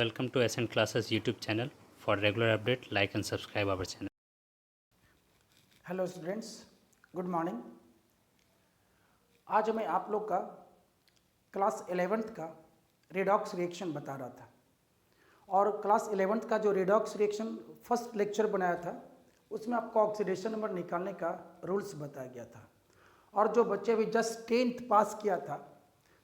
Welcome to SN Classes YouTube channel. For regular update, like and subscribe our channel. Hello students, good morning. आज मैं आप लोग का class 11th का redox reaction बता रहा था और क्लास 11th का जो रेडॉक्स रिएक्शन फर्स्ट लेक्चर बनाया था उसमें आपको ऑक्सीडेशन नंबर निकालने का रूल्स बताया गया था और जो बच्चे अभी जस्ट 10th पास किया था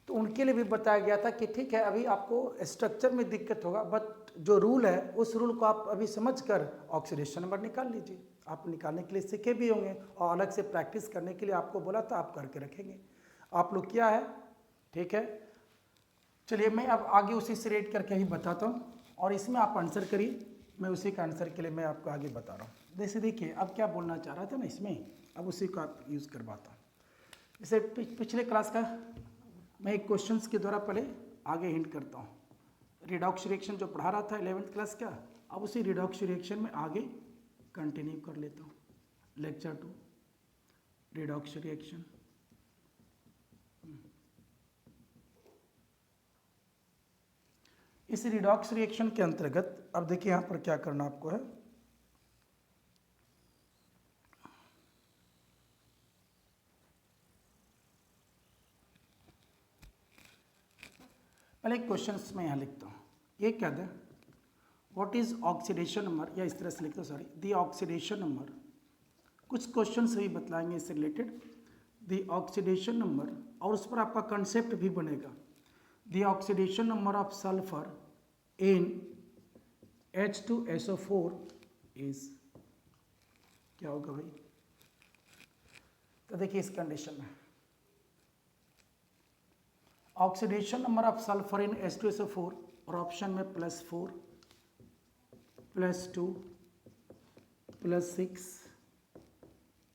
तो उनके लिए भी बताया गया था कि ठीक है, अभी आपको स्ट्रक्चर में दिक्कत होगा बट जो रूल है उस रूल को आप अभी समझकर ऑक्सीडेशन नंबर निकाल लीजिए। आप निकालने के लिए सीखे भी होंगे और अलग से प्रैक्टिस करने के लिए आपको बोला था, आप करके रखेंगे। आप लोग क्या है, ठीक है। चलिए मैं अब आगे उसी से रेट करके ही बताता हूँ और इसमें आप आंसर करिए। मैं उसी का आंसर के लिए मैं आपको आगे बता रहा हूँ। जैसे देखिए अब क्या बोलना चाह रहा था ना इसमें, अब उसी को आप यूज़ करवाता हूँ। जैसे पिछले क्लास का मैं एक क्वेश्चंस के द्वारा पहले आगे हिंट करता हूँ। रिडॉक्स रिएक्शन जो पढ़ा रहा था 11th क्लास का, अब उसी रिडॉक्स रिएक्शन में आगे कंटिन्यू कर लेता हूँ। Lecture 2 redox reaction. इस रिडॉक्स रिएक्शन के अंतर्गत अब देखिए यहाँ पर क्या करना आपको है। पहले क्वेश्चन में यहाँ लिखता हूँ, ये क्या था, व्हाट इज ऑक्सीडेशन नंबर, या इस तरह से लिखता हूँ, सॉरी, द ऑक्सीडेशन नंबर। कुछ क्वेश्चन भी बतलाएंगे इससे रिलेटेड। द ऑक्सीडेशन नंबर, और उस पर आपका कंसेप्ट भी बनेगा। The oxidation number of sulphur in H2SO4 is, क्या होगा भाई। तो देखिए इस कंडीशन में oxidation number of sulphur in H2SO4 और ऑप्शन में +4 +2 +6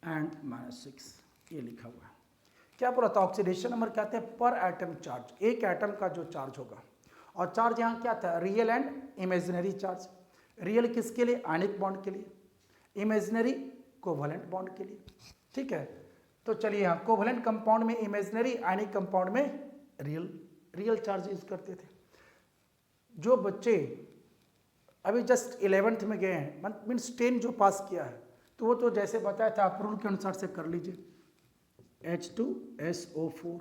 एंड -6 ये लिखा हुआ है। क्या बोला था, ऑक्सीडेशन नंबर कहते हैं पर एटम चार्ज, एक एटम का जो चार्ज होगा। और चार्ज यहाँ क्या था, real and imaginary charge. Real किसके लिए, आयनिक बॉन्ड के लिए, इमेजिनरी कोवलेंट बॉन्ड के लिए, ठीक है। तो चलिए यहाँ कोवलेंट कंपाउंड में इमेजिनरी, आयनिक कंपाउंड में रियल चार्ज यूज करते थे। जो बच्चे अभी जस्ट 11th में गए हैं, मीन्स 10 जो पास किया है, तो वो तो जैसे बताया था आप रूल के अनुसार से कर लीजिए। H2SO4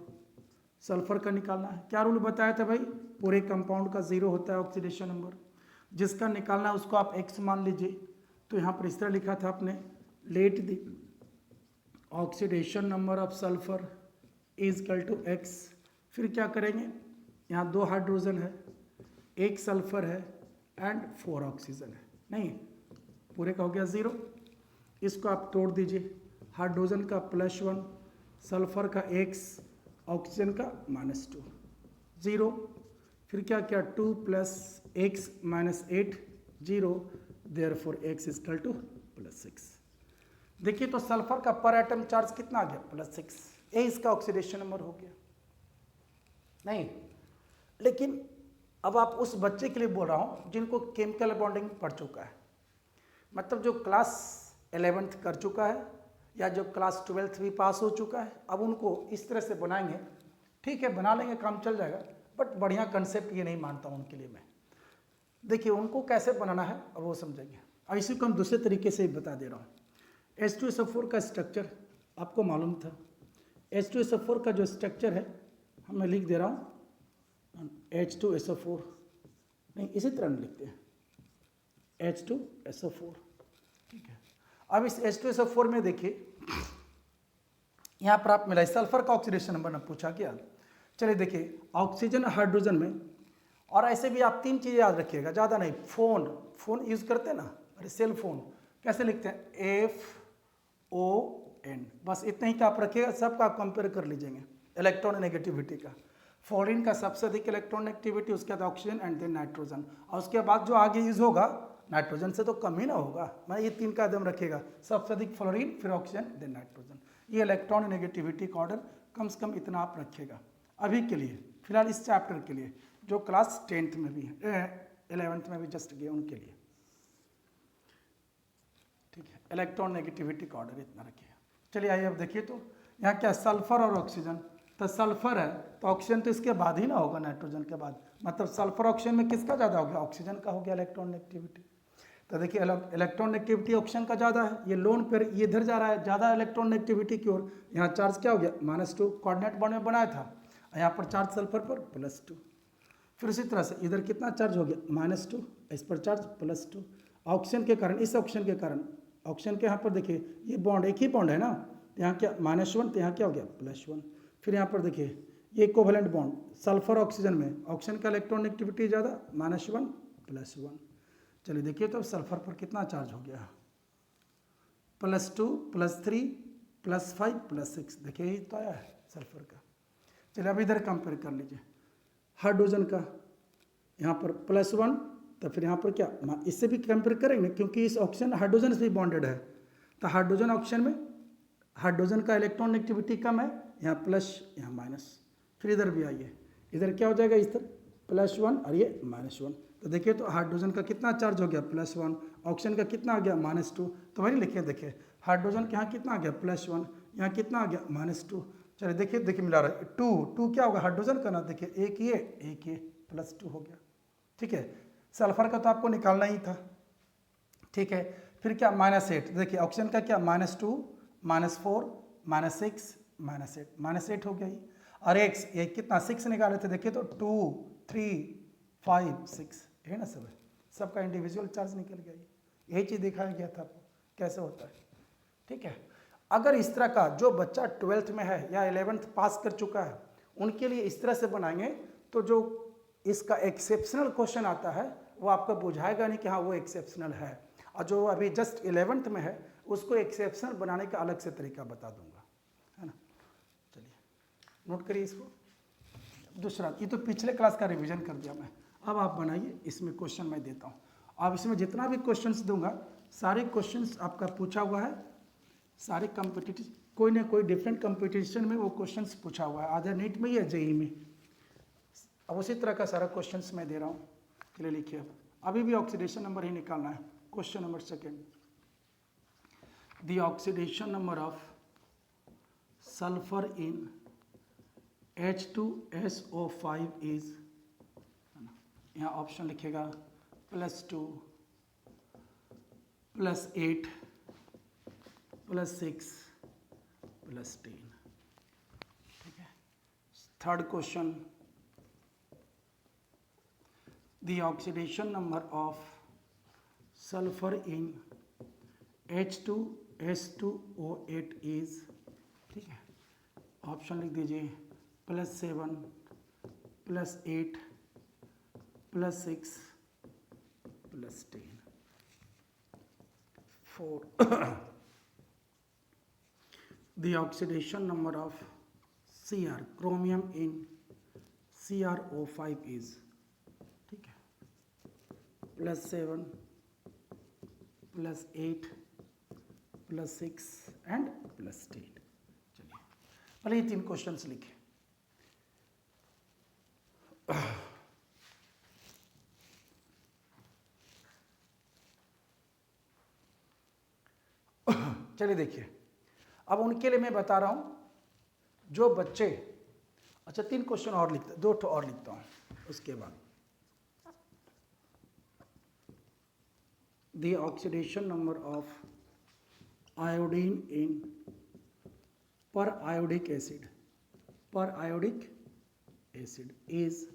सल्फर का निकालना है। क्या रूल बताया था भाई, पूरे कंपाउंड का 0 होता है ऑक्सीडेशन नंबर, जिसका निकालना है उसको आप x मान लीजिए। तो यहाँ पर इस तरह लिखा था आपने, let the oxidation number of sulphur is equal to x। फिर क्या करेंगे, यहाँ 2 हाइड्रोजन है, 1 सल्फर है एंड 4 ऑक्सीजन है, नहीं पूरे का हो गया 0। इसको आप तोड़ दीजिए, हाइड्रोजन का +1, सल्फर का x, ऑक्सीजन का -2, 0। फिर क्या किया, 2 + x - 8 0, therefore x is equal to +6। देखिए तो सल्फर का पर एटम चार्ज कितना आ गया, +6, ये इसका ऑक्सीडेशन नंबर हो गया। नहीं, लेकिन अब आप उस बच्चे के लिए बोल रहा हूँ जिनको केमिकल बॉन्डिंग पढ़ चुका है, मतलब जो क्लास 11th कर चुका है या जो क्लास 12th भी पास हो चुका है, अब उनको इस तरह से बनाएंगे, ठीक है बना लेंगे, काम चल जाएगा। बट बढ़िया कंसेप्ट ये नहीं मानता हूँ उनके लिए मैं। देखिए उनको कैसे बनाना है अब वो समझेंगे। अब इसी को हम दूसरे तरीके से बता दे रहा हूँ। H2SO4 का स्ट्रक्चर आपको मालूम था। H2SO4 का जो स्ट्रक्चर है मैं लिख दे रहा हूँ, H2SO4 नहीं इसी तरह लिखते हैं, H2SO4, ठीक है। अब इस H2SO4 में देखिए यहाँ पर आप मिला सल्फर का ऑक्सीडेशन नंबर ना पूछा क्या। चलिए देखिए ऑक्सीजन हाइड्रोजन में, और ऐसे भी आप 3 चीज़ें याद रखिएगा, ज़्यादा नहीं। फोन यूज़ करते हैं ना, अरे सेल फोन कैसे लिखते हैं, FON, बस इतना ही का आप रखिएगा, सबका आप कंपेयर कर लीजिएगा इलेक्ट्रॉन नेगेटिविटी का। फ्लोरीन का सबसे अधिक इलेक्ट्रॉन नेगेटिविटी, उसके बाद ऑक्सीजन एंड देन नाइट्रोजन, और उसके बाद जो आगे यूज होगा नाइट्रोजन से तो कम ही ना होगा। मैं ये 3 का एकदम रखिएगा, सबसे अधिक फ्लोरीन, फिर ऑक्सीजन देन नाइट्रोजन। ये इलेक्ट्रॉन नेगेटिविटी का ऑर्डर कम से कम इतना आप रखिएगा अभी के लिए, फिलहाल इस चैप्टर के लिए, जो क्लास 10th में भी है, 11th में भी जस्ट गए उनके लिए, ठीक है। इलेक्ट्रॉन नेगेटिविटी का ऑर्डर इतना रखिएगा। चलिए आइए अब देखिए तो यहाँ क्या, सल्फर और ऑक्सीजन, तो सल्फर है तो ऑक्सीजन तो इसके बाद ही ना होगा, नाइट्रोजन के बाद। मतलब सल्फर ऑक्सीजन में किसका ज़्यादा हो गया, ऑक्सीजन का हो गया इलेक्ट्रॉन नेगेटिविटी। तो देखिए इलेक्ट्रॉन नेगेटिविटी ऑक्सीजन का ज़्यादा है, ये लोन पर ये इधर जा रहा है ज़्यादा इलेक्ट्रॉन नेगेटिविटी की ओर। यहाँ चार्ज क्या हो गया -2, कोऑर्डिनेट बॉन्ड में बनाया था, यहाँ पर चार्ज सल्फर पर +2। फिर इसी तरह से इधर कितना चार्ज हो गया -2, इस पर चार्ज +2। ऑक्सीजन के कारण, इस ऑक्सीजन के कारण, ऑक्सीजन के यहाँ पर देखिए ये बॉन्ड एक ही बॉन्ड है ना, तो यहाँ क्या -1, तो यहाँ क्या हो गया +1। फिर यहाँ पर देखिए ये कोवेलेंट बॉन्ड सल्फर ऑक्सीजन में, ऑक्सीजन का इलेक्ट्रॉन नेगेटिविटी ज़्यादा, -1 +1। चलिए देखिए तो सल्फर पर कितना चार्ज हो गया, +2 +3 +5 +6। देखिए यही तो आया है सल्फर का। चलिए अब इधर कंपेयर कर लीजिए हाइड्रोजन का, यहाँ पर +1, तो फिर यहाँ पर क्या इससे भी कंपेयर करेंगे क्योंकि इस ऑक्सीजन हाइड्रोजन से भी बॉन्डेड है। तो हाइड्रोजन ऑक्सीजन में हाइड्रोजन का इलेक्ट्रॉन नेगेटिविटी कम है, यहाँ प्लस यहाँ माइनस। फिर इधर भी आइए, इधर क्या हो जाएगा इस तरह +1 और ये -1। तो देखिए तो हाइड्रोजन का कितना चार्ज हो गया +1, ऑक्सीजन का कितना आ गया -2। तो वही लिखिए, देखिए हाइड्रोजन के यहाँ कितना आ गया +1, यहाँ कितना आ गया -2। चलिए देखिए मिला रहा है 2 क्या होगा हाइड्रोजन का ना, देखिए एक ये +2 हो गया। ठीक है, सल्फर का तो आपको निकालना ही था। ठीक है, फिर क्या -8, देखिए ऑक्सीजन का क्या -2 -4 -6 -8 हो गया ये। और एक्स ये कितना 6 निकाले थे, देखिए तो 2 3 5 6 है ना, सबका इंडिविजुअल चार्ज निकल गया। यही चीज़ दिखाया गया था आपको कैसे होता है। ठीक है, अगर इस तरह का जो बच्चा 12th में है या 11th पास कर चुका है उनके लिए इस तरह से बनाएंगे तो जो इसका एक्सेप्शनल क्वेश्चन आता है वो आपको बुझाएगा नहीं कि हाँ वो एक्सेप्शनल है, और जो अभी जस्ट 11th में है उसको एक्सेप्शनल बनाने का अलग से तरीका बता दूंगा, है ना। चलिए नोट करिए इसको। दूसरा, ये तो पिछले क्लास का रिवीजन कर दिया मैं, अब आप बनाइए, इसमें क्वेश्चन मैं देता हूँ। अब इसमें जितना भी क्वेश्चंस दूंगा सारे क्वेश्चंस आपका पूछा हुआ है, सारे कॉम्पिटिटिव कोई ना कोई डिफरेंट कॉम्पिटिशन में वो क्वेश्चंस पूछा हुआ है, आधर नीट में या जेई में। अब उसी तरह का सारा क्वेश्चंस मैं दे रहा हूँ। चलिए लिखिए, अभी भी ऑक्सीडेशन नंबर ही निकालना है। Question number second, the oxidation number of sulphur in H2SO5 is, यहाँ ऑप्शन लिखेगा +2 +8 +6 +10। ठीक है, third question, the oxidation number of sulfur in H2S2O8 is, ठीक है, ऑप्शन लिख दीजिए +7 +8 +6 +10। 4 the oxidation number of Cr chromium in CrO5 is, ठीक है, +7 +8 +6 एंड +10। चलिए पहले ये 3 क्वेश्चंस लिखे। चलिए देखिए, अब उनके लिए मैं बता रहा हूं जो बच्चे, अच्छा 3 क्वेश्चन और लिखता, 2 और लिखता हूं उसके बाद। The oxidation number of iodine in periodic acid is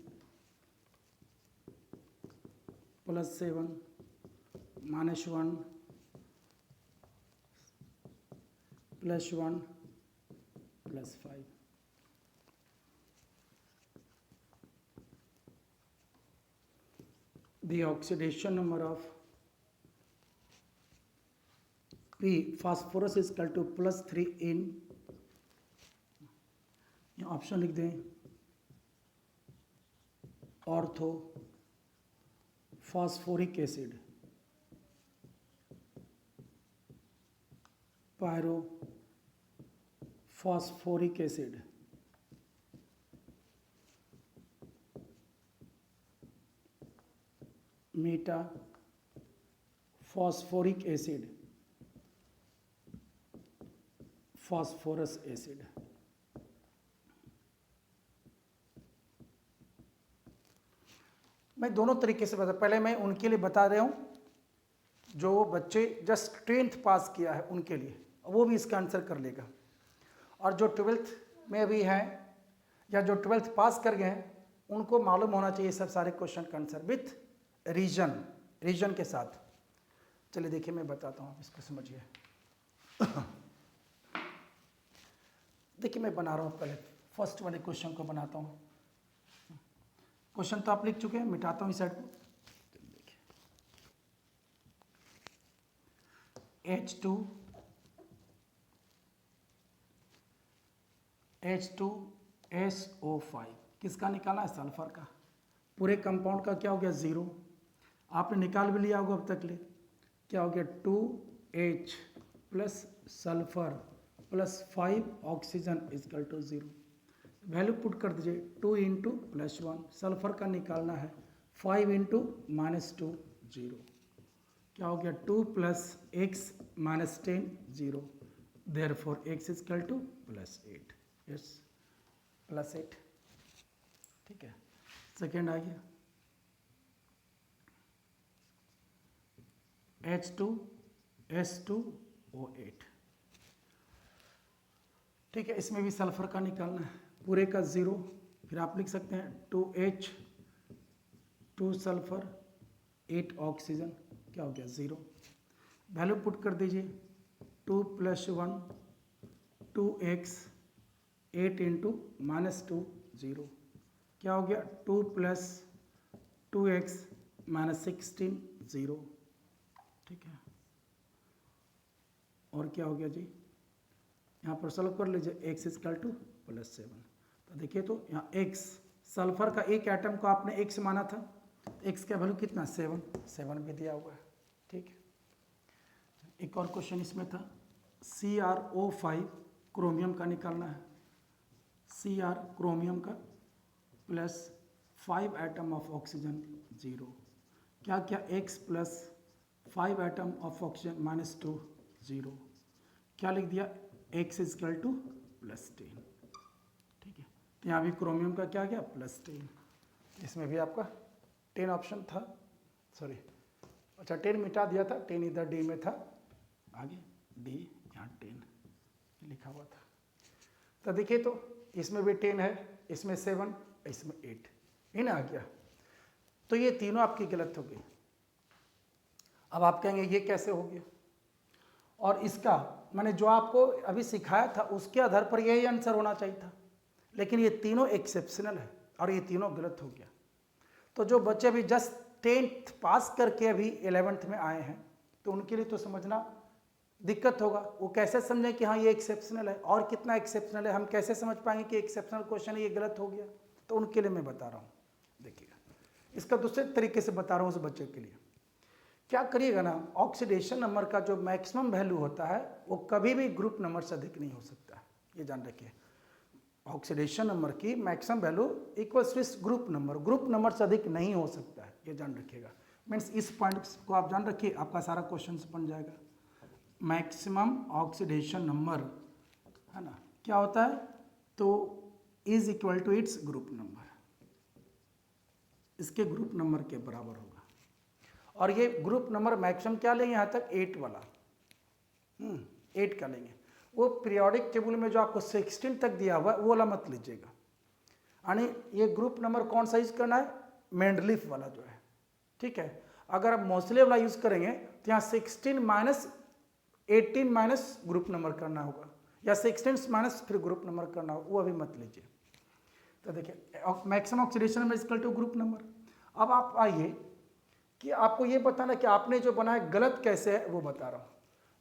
+7 -1 +1 +5। The oxidation number of P phosphorus is equal to +3 in, ये ऑप्शन लिख दें, ortho phosphoric acid, pyro phosphoric acid, meta phosphoric acid, phosphorus acid. मैं दोनों तरीके से बता, पहले मैं उनके लिए बता रहा हूँ जो बच्चे जस्ट 10th पास किया है उनके लिए, वो भी इसका आंसर कर लेगा। और जो 12th में अभी हैं या जो 12th पास कर गए हैं उनको मालूम होना चाहिए सब सारे क्वेश्चन का आंसर विथ रीजन के साथ। चलिए देखिए मैं बताता हूँ, आप इसको समझिए। देखिए मैं बना रहा हूँ, पहले फर्स्ट वाले क्वेश्चन को बनाता हूँ। क्वेश्चन तो आप लिख चुके हैं, मिटाता हूँ इस साइड को। H2SO5 किसका निकालना है? सल्फर का। पूरे कंपाउंड का क्या हो गया? 0। आपने निकाल भी लिया होगा अब तक ले। क्या हो गया? 2H plus sulphur plus 5 oxygen is equal to 0। Value put कर दीजिए, 2 इंटू प्लस 1, सल्फर का निकालना है 5 इंटू -2 0। क्या हो गया? 2 plus x minus 10 0, therefore x is equal to +8। Yes, +8। ठीक है, सेकेंड आ गया H2S2O8। ठीक है, इसमें भी सल्फर का निकालना है, पूरे का 0। फिर आप लिख सकते हैं 2H 2 सल्फर 8 ऑक्सीजन, क्या हो गया? 0। वैल्यू पुट कर दीजिए, 2 प्लस 1 2x 8 इंटू -2 0। क्या हो गया? 2 प्लस 2x -16 0। ठीक है, और क्या हो गया जी? यहाँ पर सॉल्व कर लीजिए, x इजकल टू +7। तो देखिए तो यहाँ x, सल्फर का एक एटम को आपने x माना था, x का वैल्यू कितना? 7 भी दिया हुआ है। ठीक है, एक और क्वेश्चन इसमें था, CrO5 क्रोमियम का निकालना है। Cr क्रोमियम का प्लस 5 एटम ऑफ ऑक्सीजन 0। क्या क्या? x plus 5 atom of oxygen -2 0। क्या लिख दिया? x is equal to +10। ठीक है, तो यहाँ भी क्रोमियम का क्या गया? +10। इसमें भी आपका 10 ऑप्शन था, सॉरी अच्छा 10 मिटा दिया था, 10 इधर डी में था, आगे डी यहाँ 10 लिखा हुआ था। तो देखिए तो इसमें भी 10 है, इसमें 7, इसमें 8, इन आ गया। तो ये तीनों आपकी गलत हो गई। अब आप कहेंगे ये कैसे हो गया? और इसका मैंने जो आपको अभी सिखाया था उसके आधार पर यही आंसर होना चाहिए था, लेकिन ये तीनों एक्सेप्शनल है और ये तीनों गलत हो गया। तो जो बच्चे अभी जस्ट 10th पास करके अभी 11th में आए हैं तो उनके लिए तो समझना दिक्कत होगा। वो कैसे समझें कि हाँ ये एक्सेप्शनल है और कितना एक्सेप्शनल है, हम कैसे समझ पाएंगे कि एक्सेप्शनल क्वेश्चन है ये गलत हो गया? तो उनके लिए मैं बता रहा हूँ। देखिएगा, इसका दूसरे तरीके से बता रहा हूँ। उस बच्चे के लिए क्या करिएगा ना, ऑक्सीडेशन नंबर का जो मैक्सिमम वैल्यू होता है वो कभी भी ग्रुप नंबर से अधिक नहीं हो सकता है, ये जान रखिए। ऑक्सीडेशन नंबर की maximum value equals to group number से अधिक नहीं हो सकता है, ये जान रखिएगा। मीन्स इस पॉइंट को आप जान रखिए, आपका सारा क्वेश्चन बन जाएगा। मैक्सिमम ऑक्सीडेशन नंबर है ना, क्या होता है? तो is equal to its group number, इसके ग्रुप नंबर के बराबर होगा। और ये ग्रुप नंबर मैक्सिमम क्या लेंगे यहाँ तक? 8 वाला, 8 का लेंगे। वो पीरियोडिक टेबल में जो आपको 16 तक दिया हुआ है वो वाला मत लीजिएगा। यानी ये ग्रुप नंबर कौन सा यूज करना है? मेंडलीफ वाला जो है। ठीक है, अगर आप मोस्टली वाला यूज करेंगे तो यहाँ 16 माइनस 18 माइनस ग्रुप नंबर करना होगा, या 16 माइनस फिर ग्रुप नंबर करना होगा, वो अभी मत लीजिए। तो देखिए maximum oxidation number equal to group number. अब आप आइए कि आपको ये बताना कि आपने जो बनाया गलत कैसे है वो बता रहा हूँ।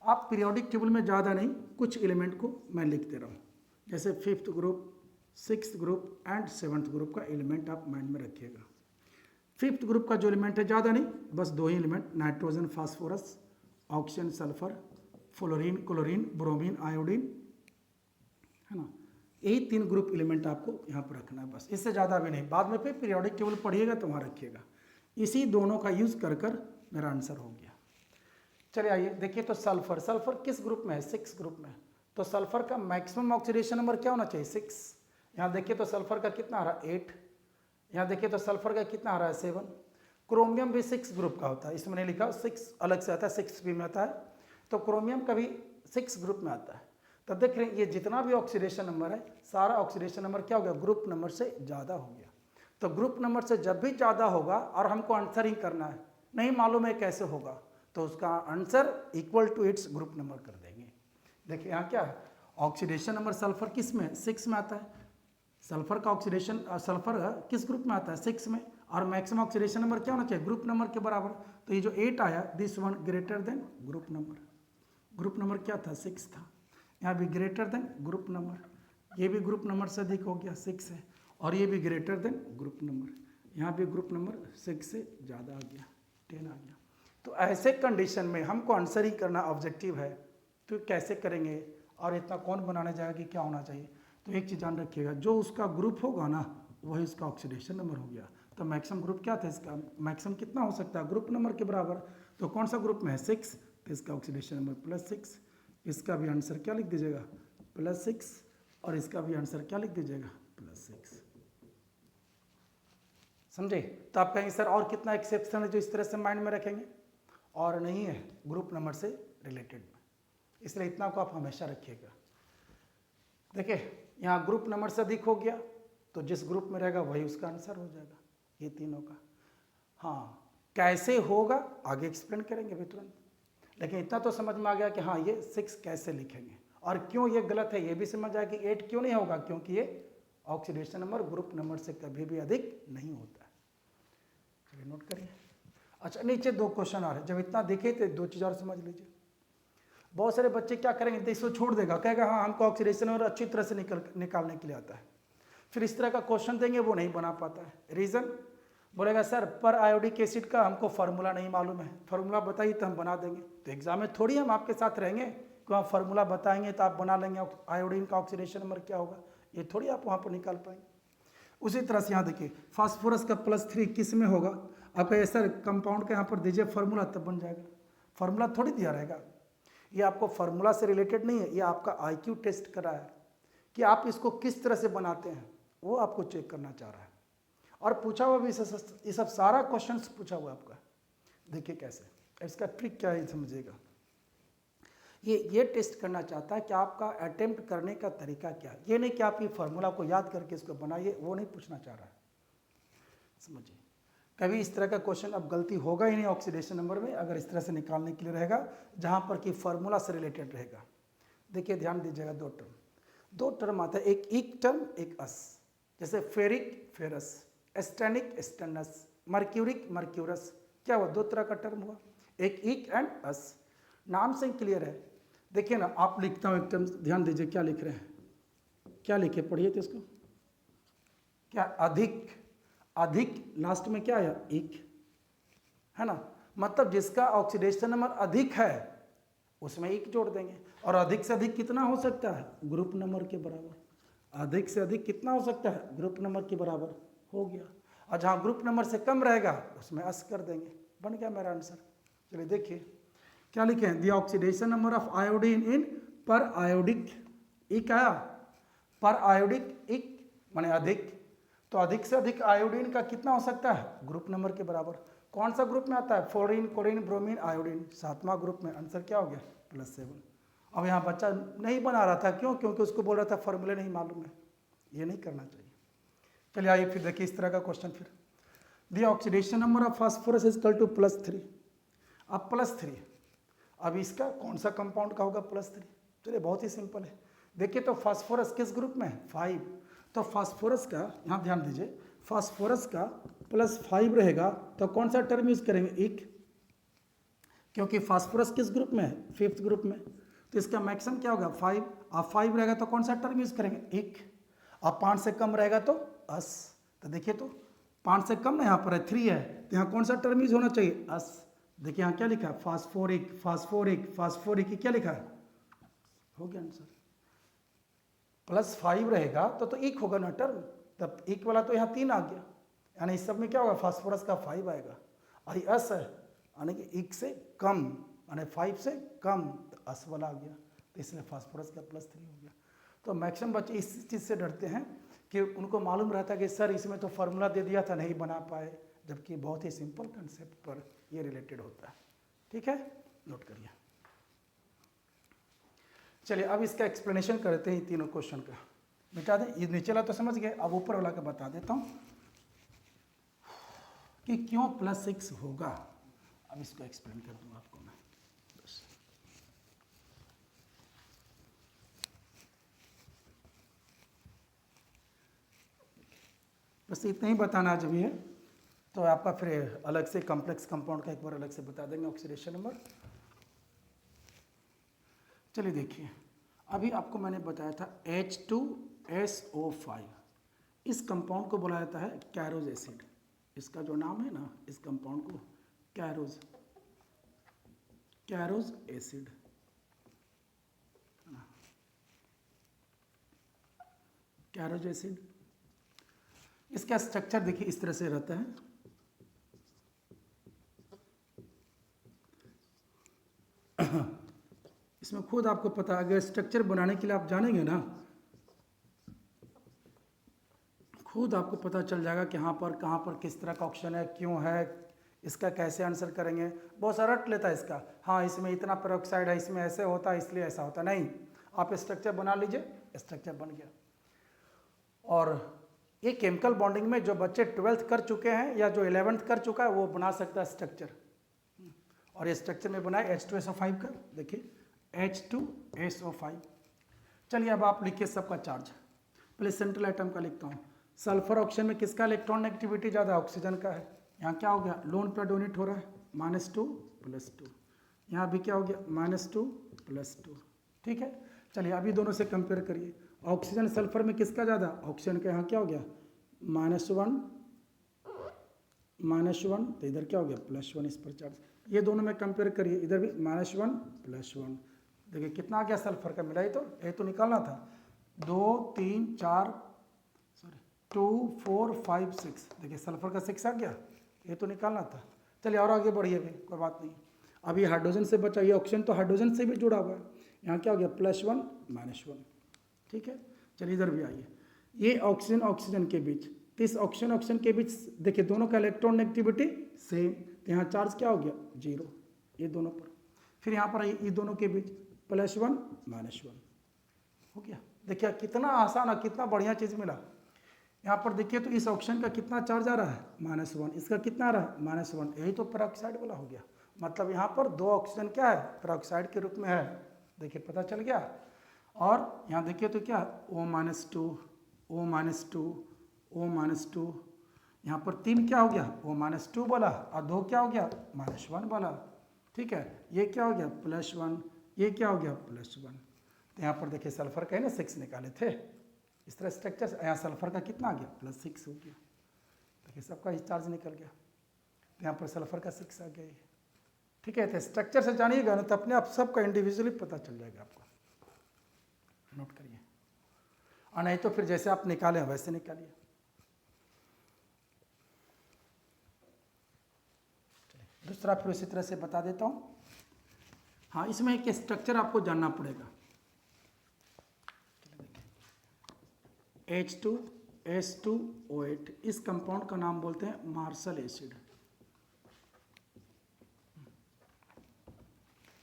आप पीरियोडिक टेबल में ज़्यादा नहीं, कुछ एलिमेंट को मैं लिख दे रहा हूँ, जैसे 5th group, 6th group and 7th group का एलिमेंट आप माइंड में रखिएगा। 5th ग्रुप का जो एलिमेंट है ज़्यादा नहीं, बस 2 ही element, nitrogen phosphorus, oxygen sulphur, fluorine chlorine bromine iodine, है ना। यही 3 ग्रुप एलिमेंट आपको यहाँ पर रखना है, बस इससे ज़्यादा भी नहीं। बाद में फिर पीरियोडिक टेबल पढ़िएगा तो वहाँ रखिएगा। इसी दोनों का यूज़ कर कर मेरा आंसर हो गया। चलिए आइए देखिए, तो सल्फर किस ग्रुप में है? 6 ग्रुप में। तो सल्फर का मैक्सिमम ऑक्सीडेशन नंबर क्या होना चाहिए? 6। यहाँ देखिए तो सल्फर का कितना आ रहा है? 8। यहाँ देखिए तो सल्फर का कितना आ रहा है? 7। क्रोमियम भी 6 ग्रुप का होता है, इसमें नहीं लिखा 6 अलग से आता है, 6 भी में आता है, तो क्रोमियम का भी 6 ग्रुप में आता है। तब देख रहे हैं ये जितना भी ऑक्सीडेशन नंबर है सारा ऑक्सीडेशन नंबर क्या हो गया, ग्रुप नंबर से ज़्यादा हो गया। तो ग्रुप नंबर से जब भी ज़्यादा होगा और हमको आंसर ही करना है, नहीं मालूम है कैसे होगा, तो उसका answer equal to its group number कर देंगे। देखिए यहाँ क्या है, ऑक्सीडेशन नंबर सल्फर किस में, 6 में आता है। सल्फर का ऑक्सीडेशन सल्फर किस ग्रुप में आता है, 6 में, और मैक्सिमम ऑक्सीडेशन नंबर क्या होना चाहिए, ग्रुप नंबर के बराबर। तो ये जो 8 आया, this one greater than group number. Group number क्या था, 6 था। यहाँ भी ग्रेटर देन ग्रुप नंबर, ये भी ग्रुप नंबर से अधिक हो गया, 6 है, और ये भी ग्रेटर देन ग्रुप नंबर, यहाँ भी ग्रुप नंबर 6 से ज़्यादा आ गया, 10 आ गया। तो ऐसे कंडीशन में हमको आंसर ही करना ऑब्जेक्टिव है, तो कैसे करेंगे और इतना कौन बनाने जाएगा कि क्या होना चाहिए। तो एक चीज़ जान रखिएगा, जो उसका ग्रुप होगा ना वही उसका ऑक्सीडेशन नंबर हो गया। तो मैक्सिमम ग्रुप क्या था इसका, मैक्सिमम कितना हो सकता है, ग्रुप नंबर के बराबर। तो कौन सा ग्रुप में है, 6, तो इसका ऑक्सीडेशन नंबर +6। इसका भी आंसर क्या लिख दीजिएगा, +6, और इसका भी आंसर क्या लिख दीजिएगा, +6। समझे। तो आप कहेंगे सर और कितना एक्सेप्शन है जो इस तरह से माइंड में रखेंगे, और नहीं है ग्रुप नंबर से रिलेटेड में, इसलिए इतना को आप हमेशा रखिएगा। देखिए यहाँ ग्रुप नंबर से अधिक हो गया तो जिस ग्रुप में रहेगा वही उसका आंसर हो जाएगा, ये तीनों का। हाँ कैसे होगा आगे एक्सप्लेन करेंगे अभी तुरंत, लेकिन इतना तो समझ में आ गया कि हाँ ये 6 कैसे लिखेंगे और क्यों ये गलत है, ये भी समझ आया कि 8 क्यों नहीं होगा, क्योंकि ये ऑक्सीडेशन नंबर ग्रुप नंबर से कभी भी अधिक नहीं होता है। चलिए नोट करिए। अच्छा नीचे 2 क्वेश्चन आ रहे हैं, जब इतना देखे तो 2 चीज़ और समझ लीजिए। बहुत सारे बच्चे क्या करेंगे, इसको छोड़ देगा, कहेगा हाँ हमको ऑक्सीडेशन नंबर अच्छी तरह से निकालने के लिए आता है, फिर इस तरह का क्वेश्चन देंगे वो नहीं बना पाता है। रीज़न बोलेगा सर पर आयोडिक एसिड का हमको फार्मूला नहीं मालूम है, फार्मूला बताइए तो हम बना देंगे। तो एग्जाम में थोड़ी हम आपके साथ रहेंगे कि आप फार्मूला बताएंगे तो आप बना लेंगे आयोडीन का ऑक्सीडेशन नंबर क्या होगा, ये थोड़ी आप वहाँ पर निकाल पाएंगे। उसी तरह से यहाँ देखिए फास्फोरस का +3 किस में होगा, आप कहे सर कंपाउंड का यहाँ पर दीजिए फार्मूला तब बन जाएगा, फार्मूला थोड़ी दिया रहेगा, ये आपको फार्मूला से रिलेटेड नहीं है, ये आपका IQ टेस्ट करा है कि आप इसको किस तरह से बनाते हैं, वो आपको चेक करना चाह रहा है। और पूछा हुआ भी ये सब सारा क्वेश्चंस पूछा हुआ आपका, देखिए कैसे, इसका ट्रिक क्या है समझिएगा। ये टेस्ट करना चाहता है कि आपका अटेम्प्ट करने का तरीका क्या है, ये नहीं कि आप ये फार्मूला को याद करके इसको बनाइए, वो नहीं पूछना चाह रहा है, समझिए। कभी इस तरह का क्वेश्चन अब गलती होगा ही नहीं ऑक्सीडेशन नंबर में, अगर इस तरह से निकालने के लिए रहेगा जहाँ पर कि फार्मूला से रिलेटेड रहेगा। देखिए ध्यान दीजिएगा, 2 टर्म आता है, एक इक टर्म एक अस, जैसे फेरिक फेरस, एस्टेनिक एस्टेनस, मर्क्यूरिक मर्क्यूरस, क्या हुआ 2 तरह का टर्म हुआ, एक इक एंड अस, नाम से क्लियर है। देखिए ना आप लिखता हूँ एक टर्म, ध्यान दीजिए क्या लिख रहे हैं, क्या लिखे पढ़िए तो इसको, क्या अधिक, अधिक लास्ट में क्या आया इक, है ना, मतलब जिसका ऑक्सीडेशन नंबर अधिक है उसमें इक जोड़ देंगे, और अधिक से अधिक कितना हो सकता है, ग्रुप नंबर के बराबर, अधिक से अधिक कितना हो सकता है, ग्रुप नंबर के बराबर हो गया, और जहाँ ग्रुप नंबर से कम रहेगा उसमें अस कर देंगे, बन गया मेरा आंसर। चलिए देखिए क्या लिखे हैं, the oxidation number of iodine इन पर आयोडिक इक आया, पर आयोडिक इक माने अधिक, तो अधिक से अधिक आयोडीन का कितना हो सकता है, ग्रुप नंबर के बराबर। कौन सा ग्रुप में आता है, फ्लोरीन क्लोरीन ब्रोमीन आयोडीन, 7वां ग्रुप में, आंसर क्या हो गया +7। अब यहाँ बच्चा नहीं बना रहा था, क्यों, क्योंकि उसको बोल रहा था फॉर्मूले नहीं मालूम है, ये नहीं करना चाहिए। चलिए आइए फिर देखिए इस तरह का क्वेश्चन, फिर the oxidation number of phosphorus is equal to +3। अब +3, अब इसका कौन सा कंपाउंड का होगा +3, चलिए बहुत ही सिंपल है। देखिए तो फास्फोरस किस ग्रुप में है, 5, तो फास्फोरस का यहाँ ध्यान दीजिए, फास्फोरस का +5 रहेगा तो कौन सा टर्म यूज करेंगे, इक, क्योंकि फास्फोरस किस ग्रुप में है, 5th ग्रुप में, तो इसका मैक्सिमम क्या होगा 5, अब 5 रहेगा तो कौन सा टर्म यूज करेंगे, इक, अब 5 से कम रहेगा तो अस, तो देखिए तो 5 से कम ना यहाँ पर है 3 है, तो यहाँ कौन सा टर्म यूज होना चाहिए, अस। देखिए यहाँ क्या लिखा है, फास्फोरिक फास्फोरिक फास्फोरिक, क्या लिखा है, हो गया आंसर। +5 रहेगा तो इक होगा ना टर्म, तब इक वाला तो यहाँ 3 आ गया, यानी इस सब में क्या होगा, फास्फोरस का 5 आएगा, और ये अस है यानी कि इक से कम, यानी 5 से कम, तो अस वाला आ गया, तो इसलिए फास्फोरस का +3 हो गया। तो मैक्सिमम बच्चे इस चीज़ से डरते हैं कि उनको मालूम रहता है कि सर इसमें तो फार्मूला दे दिया था नहीं बना पाए, जबकि बहुत ही सिंपल कंसेप्ट पर ये रिलेटेड होता है। ठीक है, नोट करिए। चलिए अब इसका एक्सप्लेनेशन करते हैं तीनों क्वेश्चन का। मिटा दें, ये नीचे वाला तो समझ गए, अब ऊपर वाला का बता देता हूँ कि क्यों +6 होगा। अब इसको एक्सप्लेन कर दूंगा आपको मैं। बस इतना ही बताना आज भी है, तो आपका फिर अलग से कॉम्प्लेक्स कंपाउंड का एक बार अलग से बता देंगे ऑक्सीडेशन नंबर। चलिए देखिए, अभी आपको मैंने बताया था H2SO5, इस कंपाउंड को बोला जाता है कैरोज एसिड। इसका जो नाम है ना, इस कंपाउंड को कैरोज एसिड, कैरोज एसिड। इसका स्ट्रक्चर देखिए इस तरह से रहता है। इसमें खुद आपको पता, अगर स्ट्रक्चर बनाने के लिए आप जानेंगे ना, खुद आपको पता चल जाएगा कि कहाँ पर किस तरह का ऑप्शन है, क्यों है, इसका कैसे आंसर करेंगे। बहुत सारा रट लेता है इसका, हाँ इसमें इतना पेरोक्साइड है, इसमें ऐसे होता है इसलिए ऐसा होता नहीं। आप स्ट्रक्चर बना लीजिए, स्ट्रक्चर बन गया। और ये केमिकल बॉन्डिंग में जो बच्चे 12th कर चुके हैं या जो 11th कर चुका है वो बना सकता है स्ट्रक्चर। और ये स्ट्रक्चर में बनाए H2SO5 का, देखिए H2SO5। चलिए अब आप लिखिए सबका चार्ज। पहले सेंट्रल एटम का लिखता हूँ। सल्फर ऑक्सीजन में किसका इलेक्ट्रॉन नेगेटिविटी ज़्यादा? ऑक्सीजन का है। यहाँ क्या हो गया, लोन पर डोनेट हो रहा है, -2 +2। यहाँ भी क्या हो गया, -2 +2। ठीक है, चलिए अभी दोनों से कंपेयर करिए। ऑक्सीजन सल्फर में किसका ज़्यादा? ऑक्सीजन का। यहाँ क्या हो गया, -1 तो इधर क्या हो गया, +1 इस पर चार्ज। ये दोनों में कंपेयर करिए, इधर भी -1 +1। देखिए कितना आ गया सल्फर का, मिला ही तो, ये तो निकालना था। 2 3 4 2 4 5 6, देखिए सल्फर का 6 आ गया, ये तो निकालना था। चलिए और आगे बढ़िए, भी कोई बात नहीं। अभी हाइड्रोजन से बचा, ये ऑक्सीजन तो हाइड्रोजन से भी जुड़ा हुआ है। यहाँ क्या हो गया, +1 -1। ठीक है, चलिए इधर भी आइए। ये ऑक्सीजन ऑक्सीजन के बीच, तो इस ऑक्सीजन के बीच देखिए दोनों का इलेक्ट्रॉन नेगेटिविटी सेम, तो यहाँ चार्ज क्या हो गया, 0, ये दोनों पर। फिर यहाँ पर आइए, ये दोनों के बीच +1 -1 हो गया। देखिए कितना आसान और कितना बढ़िया चीज़ मिला। यहाँ पर देखिए तो इस ऑक्सीजन का कितना चार्ज आ रहा है, -1, इसका कितना आ रहा है, -1। यही तो पेरोक्साइड वाला हो गया। मतलब यहाँ पर 2 ऑक्सीजन क्या है, पेरोक्साइड के रूप में है। देखिए पता चल गया। और यहाँ देखिए तो क्या, O-2 O-2 O-2, यहाँ पर 3 क्या हो गया, O-2 बोला, और 2 क्या हो गया, -1 बोला। ठीक है, ये क्या हो गया, +1, ये क्या हो गया, +1। तो यहाँ पर देखिए सल्फर का है ना 6 निकाले थे, इस तरह स्ट्रक्चर से। यहाँ सल्फर का कितना आ गया, +6 हो गया। देखिए सबका ही चार्ज निकल गया, तो यहाँ पर सल्फर का 6 आ गया। ठीक है, तो स्ट्रक्चर से जानिएगा ना तो अपने आप सबका इंडिविजुअली पता चल जाएगा आपको। नोट करिए, और नहीं तो फिर जैसे आप निकालें वैसे निकालिए। दूसरा फिर उसी तरह से बता देता हूँ। हाँ, इसमें एक स्ट्रक्चर आपको जानना पड़ेगा। H2S2O8, इस कंपाउंड का नाम बोलते हैं मार्शल एसिड।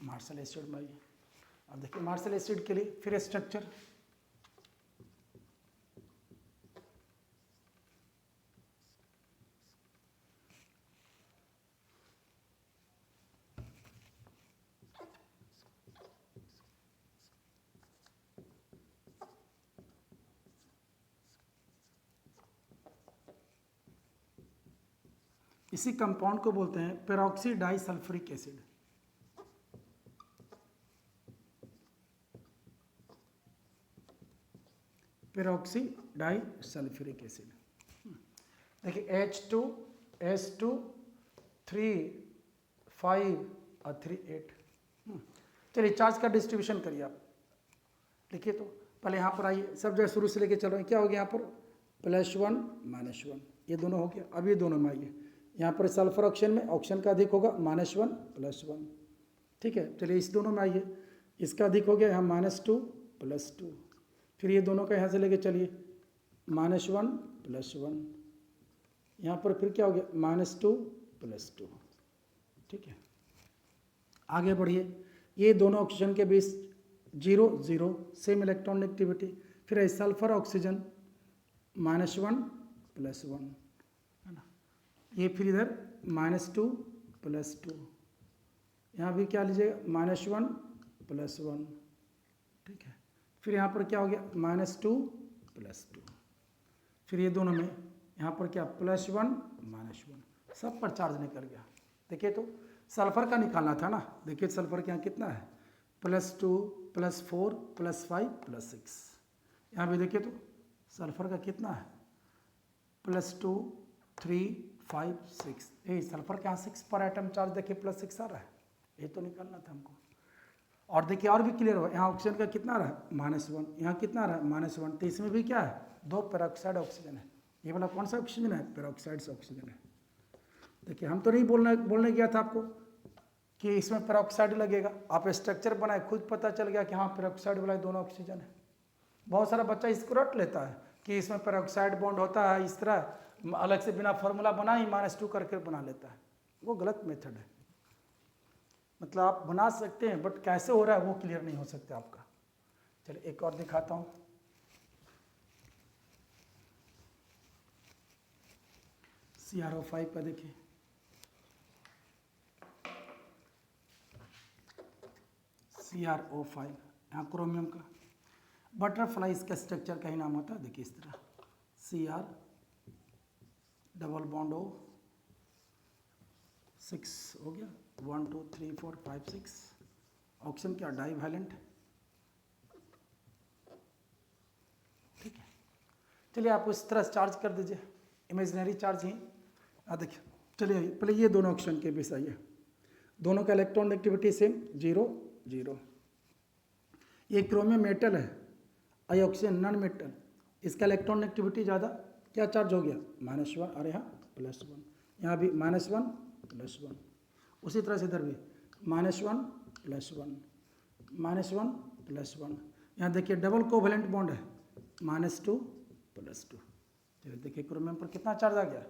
मार्शल एसिड में आइए, अब देखिए मार्शल एसिड के लिए फिर स्ट्रक्चर। इसी कंपाउंड को बोलते हैं peroxy disulphuric acid. Peroxy disulphuric acid. देखिए H2S2 3 5 और 3 8। चलिए चार्ज का डिस्ट्रीब्यूशन करिए आप। लिखिए तो पहले यहाँ पर आइए, सब जगह शुरू से लेके चल रहे हैं। क्या हो गया यहाँ पर, +1 -1, ये दोनों हो गया। अब ये दोनों में आइए, यहाँ पर सल्फर ऑक्सीजन में ऑक्सीजन का अधिक होगा, -1 +1। ठीक है, चलिए इस दोनों में आइए, इसका अधिक हो गया यहाँ -2 +2। फिर ये दोनों का यहाँ से लेके चलिए, -1 +1, यहाँ पर फिर क्या हो गया -2 + 2, ठीक है। आगे बढ़िए, ये दोनों ऑक्सीजन के बीच 0 0 सेम इलेक्ट्रॉन नेगेटिविटी, फिर है सल्फर ऑक्सीजन -1 + 1, है ना। ये फिर इधर -2 + 2, यहाँ भी क्या लीजिएगा -1 + 1, ठीक है। फिर यहाँ पर क्या हो गया -2 + 2, फिर ये दोनों में यहाँ पर क्या +1 -1, सब पर चार्ज निकल गया। देखिए तो सल्फर का निकालना था ना, देखिए सल्फर के यहाँ कितना है +2 +4 +5 +6, यहाँ भी देखिए तो सल्फर का कितना है +2 3 5 6, यही सल्फर के यहाँ 6 पर एटम चार्ज देखिए +6 आ रहा है, ये तो निकालना था हमको। और देखिए और भी क्लियर हो, यहाँ ऑक्सीजन का कितना रहा है -1, यहाँ कितना रहा है -1, तो इसमें भी क्या है 2 पेरोक्साइड ऑक्सीजन है। ये वाला कौन सा ऑक्सीजन है, पेरोक्साइड ऑक्सीजन है। देखिए हम तो नहीं बोलने गया था आपको कि इसमें पेरोक्साइड लगेगा, आप स्ट्रक्चर बनाए खुद पता चल गया कि हाँ पेरोक्साइड वाला दोनों ऑक्सीजन है। बहुत सारा बच्चा इसको रट लेता है कि इसमें पेरोक्साइड बॉन्ड होता है, इस तरह अलग से बिना फार्मूला बना ही -2 करके बना लेता है, वो गलत मेथड है। मतलब आप बना सकते हैं बट कैसे हो रहा है वो क्लियर नहीं हो सकता आपका। चलिए एक और दिखाता हूँ, CrO5 का देखिए, CrO5 यहाँ क्रोमियम का बटरफ्लाई इसका स्ट्रक्चर का ही नाम होता है। देखिए इस तरह Cr =O 6 हो गया, 1 2 3 4 5 6, ऑक्सीजन क्या डाइवैलेंट, ठीक है। चलिए आप उस तरह चार्ज कर दीजिए, इमेजिनरी चार्ज ही। देखिए चलिए पहले ये दोनों ऑक्सीजन के बीच आइए, दोनों का इलेक्ट्रॉन नेगेटिविटी सेम 0 0। ये क्रोमियम मेटल है और ये ऑक्सीजन नॉन मेटल, इसका इलेक्ट्रॉन नेगेटिविटी ज़्यादा, क्या चार्ज हो गया -1, और यहाँ +1, यहाँ भी -1 +1, उसी तरह से इधर भी -1 +1 -1 +1। यहाँ देखिए डबल कोवैलेंट बॉन्ड है -2 +2। चलिए देखिए क्रोमियम पर कितना चार्ज आ गया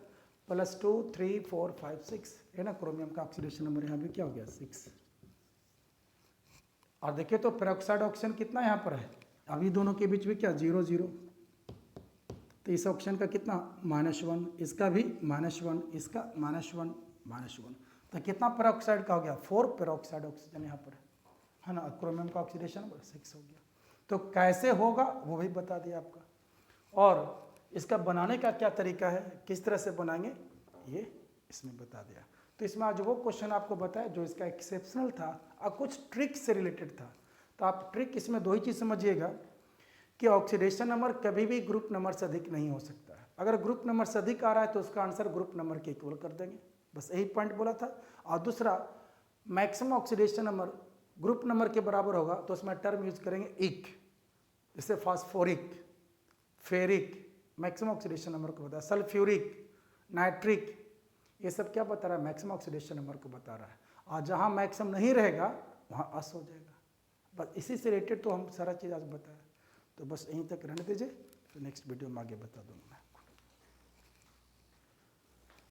+2 3 4 5 6, है ना। क्रोमियम का ऑक्सीडेशन नंबर यहाँ भी क्या हो गया 6। और देखिए तो पेरोक्साइड ऑक्सीजन कितना यहाँ पर है, अभी दोनों के बीच में क्या 0 0, तो इस ऑक्सीजन का कितना -1, इसका भी -1, इसका -1 -1, तो कितना पेरोक्साइड का हो गया 4 पेरोक्साइड ऑक्सीजन यहाँ पर है ना। क्रोमियम का ऑक्सीडेशन नंबर 6 हो गया। तो कैसे होगा वो भी बता दिया आपका, और इसका बनाने का क्या तरीका है, किस तरह से बनाएंगे ये इसमें बता दिया। तो इसमें आज वो क्वेश्चन आपको बताया जो इसका एक्सेप्शनल था और कुछ ट्रिक से रिलेटेड था। तो आप ट्रिक इसमें 2 ही चीज़ समझिएगा कि ऑक्सीडेशन नंबर कभी भी ग्रुप नंबर से अधिक नहीं हो सकता है। अगर ग्रुप नंबर से अधिक आ रहा है तो उसका आंसर ग्रुप नंबर के इक्वल कर देंगे, बस यही पॉइंट बोला था। और दूसरा maximum oxidation number group number के बराबर होगा तो उसमें टर्म यूज करेंगे इक, जैसे phosphoric, ferric, maximum oxidation number को बता, सल्फ्यूरिक, नाइट्रिक, ये सब क्या बता रहा है मैक्सिमम ऑक्सीडेशन नंबर को बता रहा है। और जहाँ मैक्सिमम नहीं रहेगा वहाँ अस हो जाएगा। बस इसी से रिलेटेड तो हम सारा चीज़ आज बताया, तो बस यहीं तक रहने दीजिए, तो नेक्स्ट वीडियो में आगे बता दूँगा मैं।